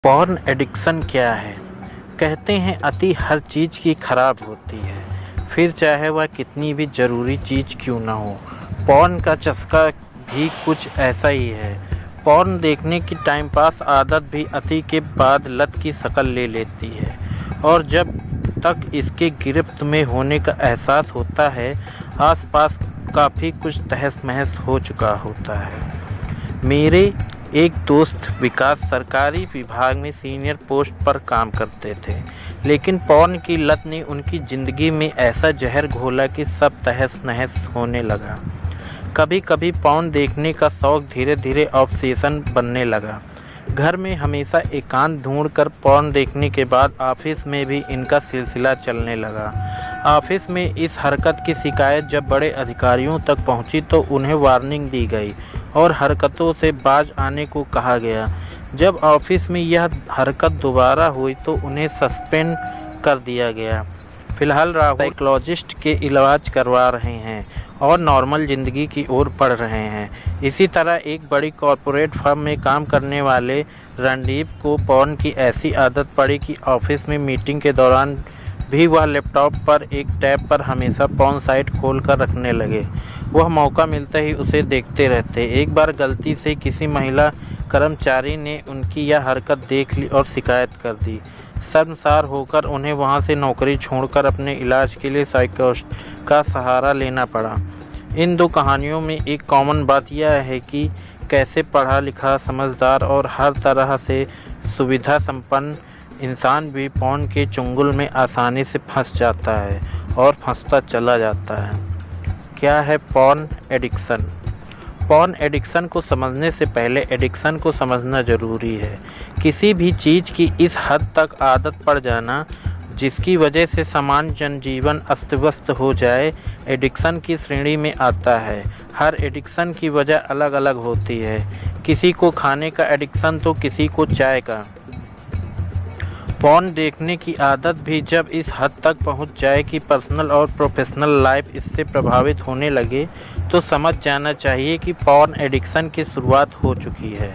Porn addiction क्या है? कहते हैं अति हर चीज़ की खराब होती है, फिर चाहे वह कितनी भी ज़रूरी चीज़ क्यों ना हो। पॉर्न का चस्का भी कुछ ऐसा ही है। पॉर्न देखने की टाइम पास आदत भी अति के बाद लत की शक्ल ले लेती है, और जब तक इसके गिरफ्त में होने का एहसास होता है, आसपास काफ़ी कुछ तहस महस हो चुका होता है। मेरे एक दोस्त विकास सरकारी विभाग में सीनियर पोस्ट पर काम करते थे, लेकिन पॉर्न की लत ने उनकी ज़िंदगी में ऐसा जहर घोला कि सब तहस नहस होने लगा। कभी कभी पॉर्न देखने का शौक़ धीरे धीरे ऑब्सेशन बनने लगा। घर में हमेशा एकांत ढूंढकर पॉर्न देखने के बाद ऑफिस में भी इनका सिलसिला चलने लगा। ऑफिस में इस हरकत की शिकायत जब बड़े अधिकारियों तक पहुंची तो उन्हें वार्निंग दी गई और हरकतों से बाज आने को कहा गया। जब ऑफिस में यह हरकत दोबारा हुई तो उन्हें सस्पेंड कर दिया गया। फिलहाल राहुल साइकोलॉजिस्ट के इलाज करवा रहे हैं और नॉर्मल ज़िंदगी की ओर बढ़ रहे हैं। इसी तरह एक बड़ी कॉरपोरेट फर्म में काम करने वाले रणदीप को पॉर्न की ऐसी आदत पड़ी कि ऑफिस में मीटिंग के दौरान भी वह लैपटॉप पर एक टैब पर हमेशा पॉर्न साइट खोल कर रखने लगे। वह मौका मिलते ही उसे देखते रहते। एक बार गलती से किसी महिला कर्मचारी ने उनकी यह हरकत देख ली और शिकायत कर दी। शर्मसार होकर उन्हें वहां से नौकरी छोड़कर अपने इलाज के लिए साइकोलॉजिस्ट का सहारा लेना पड़ा। इन दो कहानियों में एक कॉमन बात यह है कि कैसे पढ़ा लिखा, समझदार और हर तरह से सुविधा संपन्न इंसान भी पॉर्न के चुंगल में आसानी से फंस जाता है और फंसता चला जाता है। क्या है पॉर्न एडिक्शन? पॉर्न एडिक्शन को समझने से पहले एडिक्शन को समझना ज़रूरी है। किसी भी चीज़ की इस हद तक आदत पड़ जाना जिसकी वजह से सामान्य जनजीवन अस्त व्यस्त हो जाए, एडिक्शन की श्रेणी में आता है। हर एडिक्शन की वजह अलग अलग होती है। किसी को खाने का एडिक्शन तो किसी को चाय का। पॉर्न देखने की आदत भी जब इस हद तक पहुंच जाए कि पर्सनल और प्रोफेशनल लाइफ इससे प्रभावित होने लगे, तो समझ जाना चाहिए कि पॉर्न एडिक्शन की शुरुआत हो चुकी है।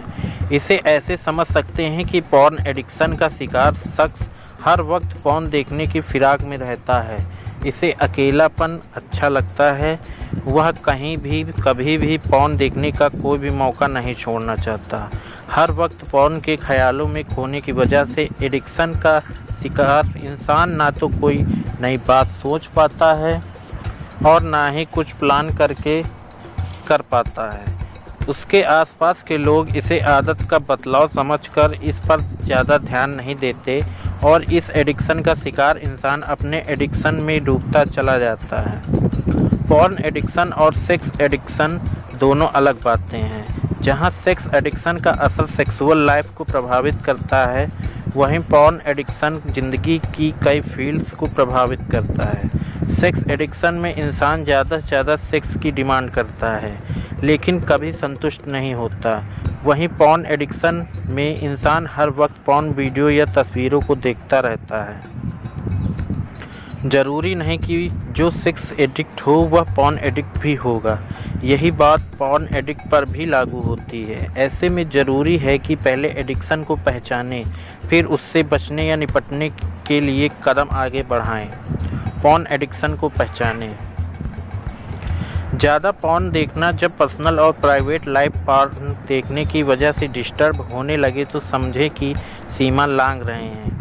इसे ऐसे समझ सकते हैं कि पॉर्न एडिक्शन का शिकार शख्स हर वक्त पॉर्न देखने की फिराक में रहता है। इसे अकेलापन अच्छा लगता है। वह कहीं भी कभी भी पॉर्न देखने का कोई भी मौका नहीं छोड़ना चाहता। हर वक्त पॉर्न के ख्यालों में खोने की वजह से एडिक्शन का शिकार इंसान ना तो कोई नई बात सोच पाता है और ना ही कुछ प्लान करके कर पाता है। उसके आसपास के लोग इसे आदत का बदलाव समझकर इस पर ज़्यादा ध्यान नहीं देते और इस एडिक्शन का शिकार इंसान अपने एडिक्शन में डूबता चला जाता है। पॉर्न एडिक्शन और सेक्स एडिक्शन दोनों अलग बातें हैं। जहां सेक्स एडिक्शन का असर सेक्सुअल लाइफ को प्रभावित करता है, वहीं पॉर्न एडिक्शन ज़िंदगी की कई फील्ड्स को प्रभावित करता है। सेक्स एडिक्शन में इंसान ज़्यादा से ज़्यादा सेक्स की डिमांड करता है, लेकिन कभी संतुष्ट नहीं होता। वहीं पॉर्न एडिक्शन में इंसान हर वक्त पॉर्न वीडियो या तस्वीरों को देखता रहता है। ज़रूरी नहीं कि जो सेक्स एडिक्ट हो वह पॉर्न एडिक्ट भी होगा। यही बात पॉर्न एडिक्ट पर भी लागू होती है। ऐसे में ज़रूरी है कि पहले एडिक्शन को पहचानें, फिर उससे बचने या निपटने के लिए कदम आगे बढ़ाएं। पॉर्न एडिक्शन को पहचानें। ज़्यादा पॉर्न देखना जब पर्सनल और प्राइवेट लाइफ पॉर्न देखने की वजह से डिस्टर्ब होने लगे तो समझें कि सीमा लांघ रहे हैं।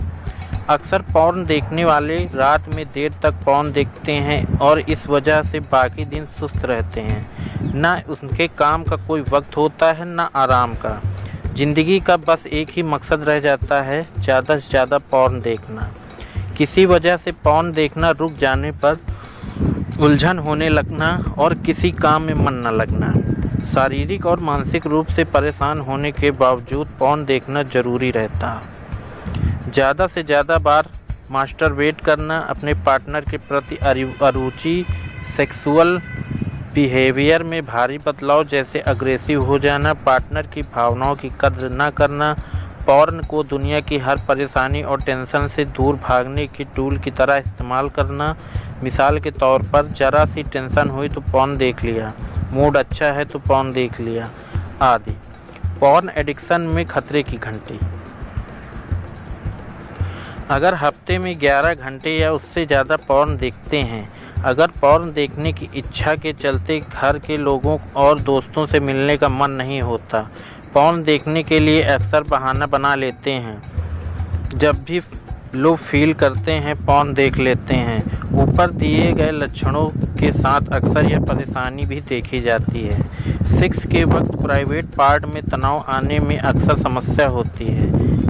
अक्सर पॉर्न देखने वाले रात में देर तक पॉर्न देखते हैं और इस वजह से बाकी दिन सुस्त रहते हैं। ना उनके काम का कोई वक्त होता है, ना आराम का। ज़िंदगी का बस एक ही मकसद रह जाता है, ज़्यादा से ज़्यादा पॉर्न देखना। किसी वजह से पॉर्न देखना रुक जाने पर उलझन होने लगना और किसी काम में मन न लगना। शारीरिक और मानसिक रूप से परेशान होने के बावजूद पॉर्न देखना ज़रूरी रहता है। ज़्यादा से ज़्यादा बार मास्टरबेट करना, अपने पार्टनर के प्रति अरुचि, सेक्सुअल बिहेवियर में भारी बदलाव जैसे अग्रेसिव हो जाना, पार्टनर की भावनाओं की कद्र न करना, पॉर्न को दुनिया की हर परेशानी और टेंशन से दूर भागने के टूल की तरह इस्तेमाल करना। मिसाल के तौर पर ज़रा सी टेंशन हुई तो पॉर्न देख लिया, मूड अच्छा है तो पॉर्न देख लिया आदि। पॉर्न एडिक्शन में खतरे की घंटी। अगर हफ्ते में 11 घंटे या उससे ज़्यादा पॉर्न देखते हैं, अगर पॉर्न देखने की इच्छा के चलते घर के लोगों और दोस्तों से मिलने का मन नहीं होता, पॉर्न देखने के लिए अक्सर बहाना बना लेते हैं, जब भी लोग फील करते हैं पॉर्न देख लेते हैं। ऊपर दिए गए लक्षणों के साथ अक्सर यह परेशानी भी देखी जाती है। सेक्स के वक्त प्राइवेट पार्ट में तनाव आने में अक्सर समस्या होती है,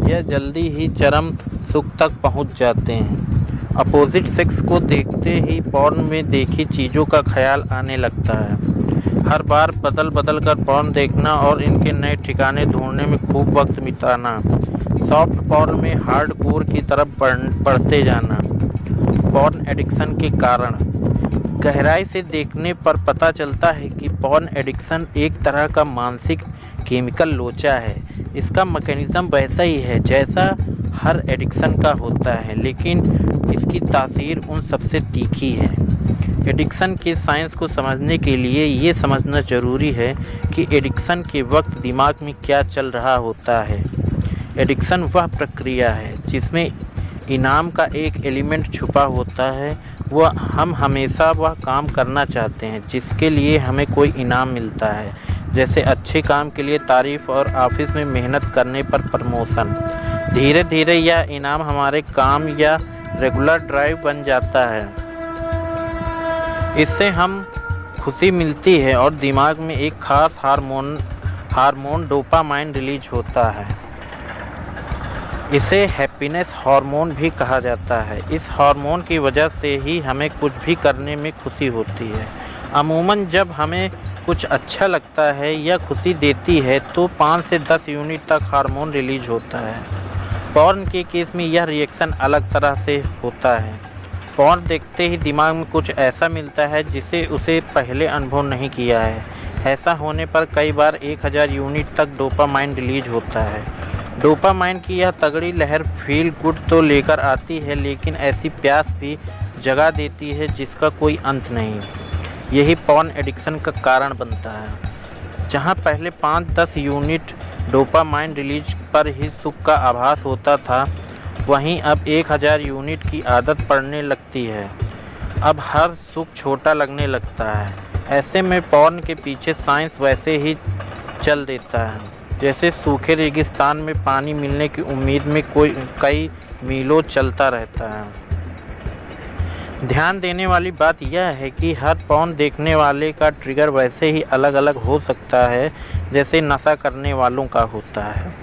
यह जल्दी ही चरम सुख तक पहुंच जाते हैं। अपोजिट सेक्स को देखते ही पॉर्न में देखी चीज़ों का ख्याल आने लगता है। हर बार बदल बदल कर पॉर्न देखना और इनके नए ठिकाने ढूंढने में खूब वक्त बिताना, सॉफ्ट पॉर्न में हार्ड कोर की तरफ बढ़ते जाना। पॉर्न एडिक्शन के कारण गहराई से देखने पर पता चलता है कि पॉर्न एडिक्शन एक तरह का मानसिक केमिकल लोचा है। इसका मैकेनिज्म वैसा ही है जैसा हर एडिक्शन का होता है, लेकिन इसकी तासीर उन सबसे तीखी है। एडिक्शन के साइंस को समझने के लिए ये समझना ज़रूरी है कि एडिक्शन के वक्त दिमाग में क्या चल रहा होता है। एडिक्शन वह प्रक्रिया है जिसमें इनाम का एक एलिमेंट छुपा होता है। वह हम हमेशा वह काम करना चाहते हैं जिसके लिए हमें कोई इनाम मिलता है, जैसे अच्छे काम के लिए तारीफ़ और ऑफिस में मेहनत करने पर प्रमोशन। धीरे धीरे यह इनाम हमारे काम या रेगुलर ड्राइव बन जाता है। इससे हम खुशी मिलती है और दिमाग में एक खास हार्मोन डोपामाइन रिलीज होता है। इसे हैप्पीनेस हार्मोन भी कहा जाता है। इस हार्मोन की वजह से ही हमें कुछ भी करने में खुशी होती है। अमूमन जब हमें कुछ अच्छा लगता है या खुशी देती है तो 5 से 10 यूनिट तक हार्मोन रिलीज होता है। पॉर्न के केस में यह रिएक्शन अलग तरह से होता है। पॉर्न देखते ही दिमाग में कुछ ऐसा मिलता है जिसे उसे पहले अनुभव नहीं किया है। ऐसा होने पर कई बार 1000 यूनिट तक डोपामाइन रिलीज होता है। डोपामाइन की यह तगड़ी लहर फील गुड तो लेकर आती है, लेकिन ऐसी प्यास भी जगा देती है जिसका कोई अंत नहीं। यही पॉर्न एडिक्शन का कारण बनता है। जहां पहले 5-10 यूनिट डोपामाइन रिलीज पर ही सुख का आभास होता था, वहीं अब 1000 यूनिट की आदत पड़ने लगती है। अब हर सुख छोटा लगने लगता है। ऐसे में पॉर्न के पीछे साइंस वैसे ही चल देता है जैसे सूखे रेगिस्तान में पानी मिलने की उम्मीद में कई मीलों चलता रहता है। ध्यान देने वाली बात यह है कि हर पॉर्न देखने वाले का ट्रिगर वैसे ही अलग अलग हो सकता है जैसे नशा करने वालों का होता है।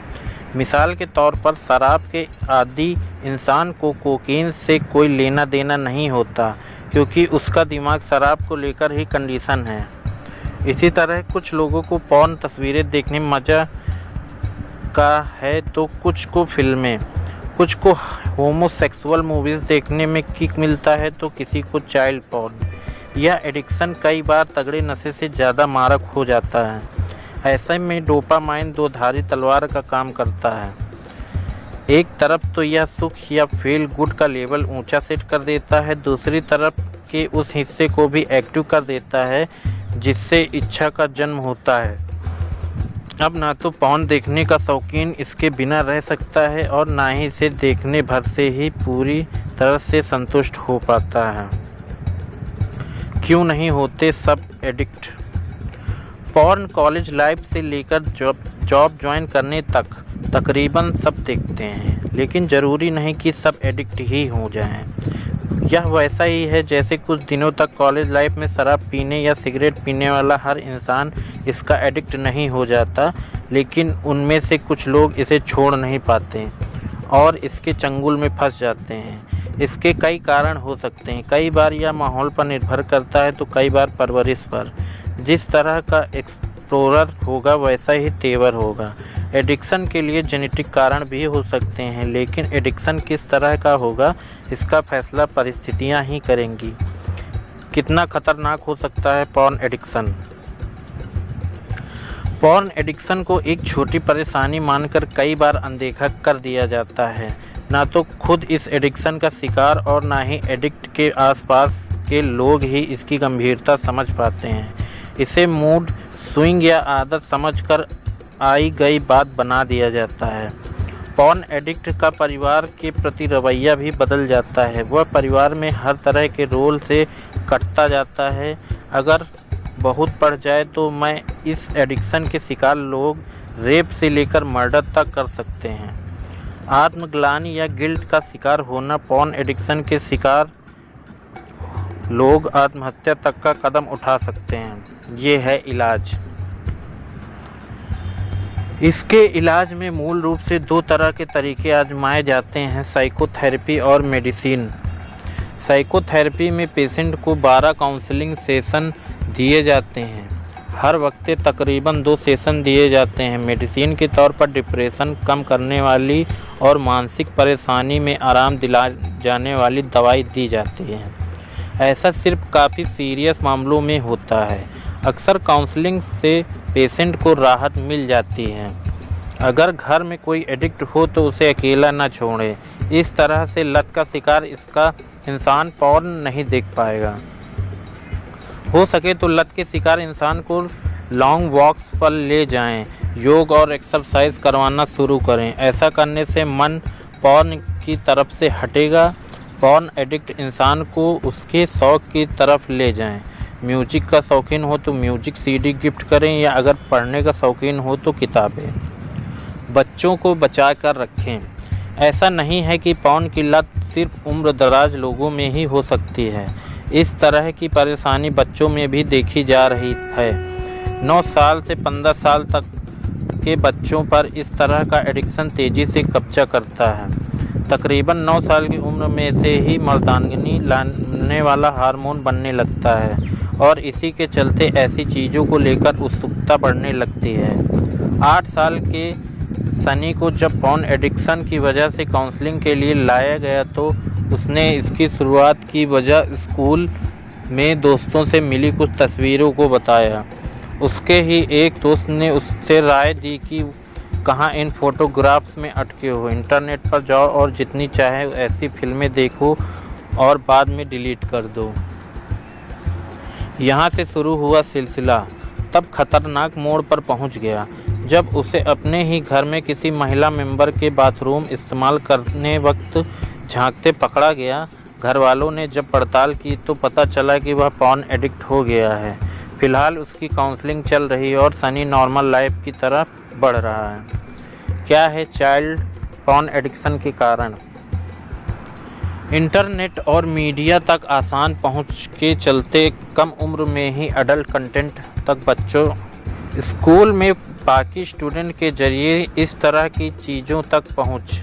मिसाल के तौर पर शराब के आदी इंसान को कोकीन से कोई लेना देना नहीं होता, क्योंकि उसका दिमाग शराब को लेकर ही कंडीशन है। इसी तरह कुछ लोगों को पॉर्न तस्वीरें देखने में मज़ा का है तो कुछ को फिल्में, कुछ को होमोसेक्सुअल मूवीज़ देखने में किक मिलता है तो किसी को चाइल्ड पॉर्न। यह एडिक्शन कई बार तगड़े नशे से ज़्यादा मारक हो जाता है। ऐसे में डोपामाइन दो धारी तलवार का काम करता है। एक तरफ तो यह सुख या फील गुड का लेवल ऊंचा सेट कर देता है, दूसरी तरफ के उस हिस्से को भी एक्टिव कर देता है जिससे इच्छा का जन्म होता है। अब ना तो पॉर्न देखने का शौकीन इसके बिना रह सकता है और ना ही इसे देखने भर से ही पूरी तरह से संतुष्ट हो पाता है। क्यों नहीं होते सब एडिक्ट? पॉर्न कॉलेज लाइफ से लेकर जॉब ज्वाइन करने तक तकरीबन सब देखते हैं, लेकिन ज़रूरी नहीं कि सब एडिक्ट ही हो जाएं। यह वैसा ही है जैसे कुछ दिनों तक कॉलेज लाइफ में शराब पीने या सिगरेट पीने वाला हर इंसान इसका एडिक्ट नहीं हो जाता, लेकिन उनमें से कुछ लोग इसे छोड़ नहीं पाते और इसके चंगुल में फंस जाते हैं। इसके कई कारण हो सकते हैं। कई बार यह माहौल पर निर्भर करता है तो कई बार परवरिश पर। जिस तरह का एक्सप्लोरर होगा वैसा ही तेवर होगा। एडिक्शन के लिए जेनेटिक कारण भी हो सकते हैं, लेकिन एडिक्शन किस तरह का होगा इसका फैसला परिस्थितियां ही करेंगी। कितना खतरनाक हो सकता है पॉर्न एडिक्शन? पॉर्न एडिक्शन को एक छोटी परेशानी मानकर कई बार अनदेखा कर दिया जाता है। ना तो खुद इस एडिक्शन का शिकार और ना ही एडिक्ट के आसपास के लोग ही इसकी गंभीरता समझ पाते हैं। इसे मूड स्विंग या आदत समझकर आई गई बात बना दिया जाता है। पॉर्न एडिक्ट का परिवार के प्रति रवैया भी बदल जाता है। वह परिवार में हर तरह के रोल से कटता जाता है। अगर बहुत बढ़ जाए तो मैं इस एडिक्शन के शिकार लोग रेप से लेकर मर्डर तक कर सकते हैं। आत्मग्लानि या गिल्ट का शिकार होना। पॉर्न एडिक्शन के शिकार लोग आत्महत्या तक का कदम उठा सकते हैं। ये है इलाज। इसके इलाज में मूल रूप से 2 तरह के तरीके आजमाए जाते हैं, साइकोथेरेपी और मेडिसिन। साइकोथेरेपी में पेशेंट को 12 काउंसलिंग सेशन दिए जाते हैं। हर वक्त तकरीबन 2 सेशन दिए जाते हैं। मेडिसिन के तौर पर डिप्रेशन कम करने वाली और मानसिक परेशानी में आराम दिला जाने वाली दवाई दी जाती है। ऐसा सिर्फ काफ़ी सीरियस मामलों में होता है। अक्सर काउंसलिंग से पेशेंट को राहत मिल जाती है। अगर घर में कोई एडिक्ट हो तो उसे अकेला न छोड़ें। इस तरह से लत का शिकार इसका इंसान पॉर्न नहीं देख पाएगा। हो सके तो लत के शिकार इंसान को लॉन्ग वॉक्स पर ले जाएं, योग और एक्सरसाइज करवाना शुरू करें। ऐसा करने से मन पॉर्न की तरफ से हटेगा। पॉर्न एडिक्ट इंसान को उसके शौक़ की तरफ ले जाएं। म्यूजिक का शौकीन हो तो म्यूजिक सीडी गिफ्ट करें, या अगर पढ़ने का शौकीन हो तो किताबें। बच्चों को बचा कर रखें। ऐसा नहीं है कि पॉर्न की लत सिर्फ उम्र दराज लोगों में ही हो सकती है। इस तरह की परेशानी बच्चों में भी देखी जा रही है। 9 साल से 15 साल तक के बच्चों पर इस तरह का एडिक्शन तेज़ी से कब्जा करता है। तकरीबन 9 साल की उम्र में से ही मर्दानगी लाने वाला हार्मोन बनने लगता है और इसी के चलते ऐसी चीज़ों को लेकर उत्सुकता बढ़ने लगती है। 8 साल के सनी को जब पॉर्न एडिक्शन की वजह से काउंसलिंग के लिए लाया गया तो उसने इसकी शुरुआत की वजह स्कूल में दोस्तों से मिली कुछ तस्वीरों को बताया। उसके ही एक दोस्त ने उससे राय दी कि कहाँ इन फोटोग्राफ्स में अटके हो, इंटरनेट पर जाओ और जितनी चाहे ऐसी फिल्में देखो और बाद में डिलीट कर दो। यहाँ से शुरू हुआ सिलसिला तब खतरनाक मोड़ पर पहुँच गया जब उसे अपने ही घर में किसी महिला मेंबर के बाथरूम इस्तेमाल करने वक्त झांकते पकड़ा गया। घर वालों ने जब पड़ताल की तो पता चला कि वह पॉर्न एडिक्ट हो गया है। फिलहाल उसकी काउंसलिंग चल रही है और सनी नॉर्मल लाइफ की तरफ बढ़ रहा है। क्या है चाइल्ड पॉर्न एडिक्शन के कारण? इंटरनेट और मीडिया तक आसान पहुंच के चलते कम उम्र में ही अडल्ट कंटेंट तक बच्चों स्कूल में बाकी स्टूडेंट के जरिए इस तरह की चीज़ों तक पहुंच।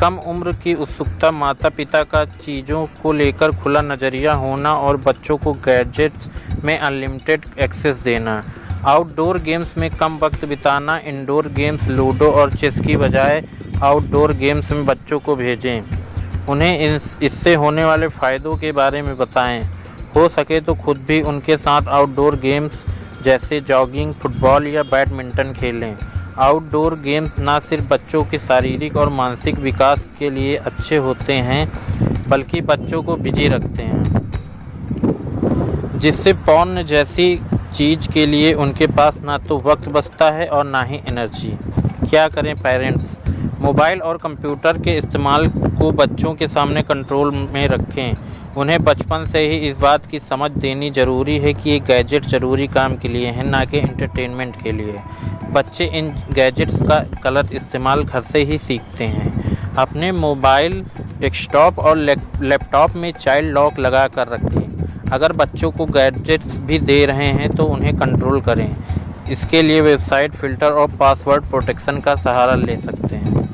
कम उम्र की उत्सुकता, माता पिता का चीज़ों को लेकर खुला नज़रिया होना और बच्चों को गैजेट्स में अनलिमिटेड एक्सेस देना। आउटडोर गेम्स में कम वक्त बिताना। इंडोर गेम्स लूडो और चेस की बजाय आउटडोर गेम्स में बच्चों को भेजें। उन्हें इससे होने वाले फ़ायदों के बारे में बताएं। हो सके तो खुद भी उनके साथ आउटडोर गेम्स जैसे जॉगिंग, फुटबॉल या बैडमिंटन खेलें। आउटडोर गेम्स न सिर्फ बच्चों के शारीरिक और मानसिक विकास के लिए अच्छे होते हैं बल्कि बच्चों को बिजी रखते हैं, जिससे पॉर्न जैसी चीज़ के लिए उनके पास ना तो वक्त बचता है और ना ही एनर्जी। क्या करें पेरेंट्स? मोबाइल और कंप्यूटर के इस्तेमाल को बच्चों के सामने कंट्रोल में रखें। उन्हें बचपन से ही इस बात की समझ देनी ज़रूरी है कि ये गैजेट ज़रूरी काम के लिए हैं, ना कि एंटरटेनमेंट के लिए। बच्चे इन गैजेट्स का गलत इस्तेमाल घर से ही सीखते हैं। अपने मोबाइल, डेस्कटॉप और लैपटॉप में चाइल्ड लॉक लगा कर रखें। अगर बच्चों को गैजेट्स भी दे रहे हैं तो उन्हें कंट्रोल करें। इसके लिए वेबसाइट फ़िल्टर और पासवर्ड प्रोटेक्शन का सहारा ले सकते हैं।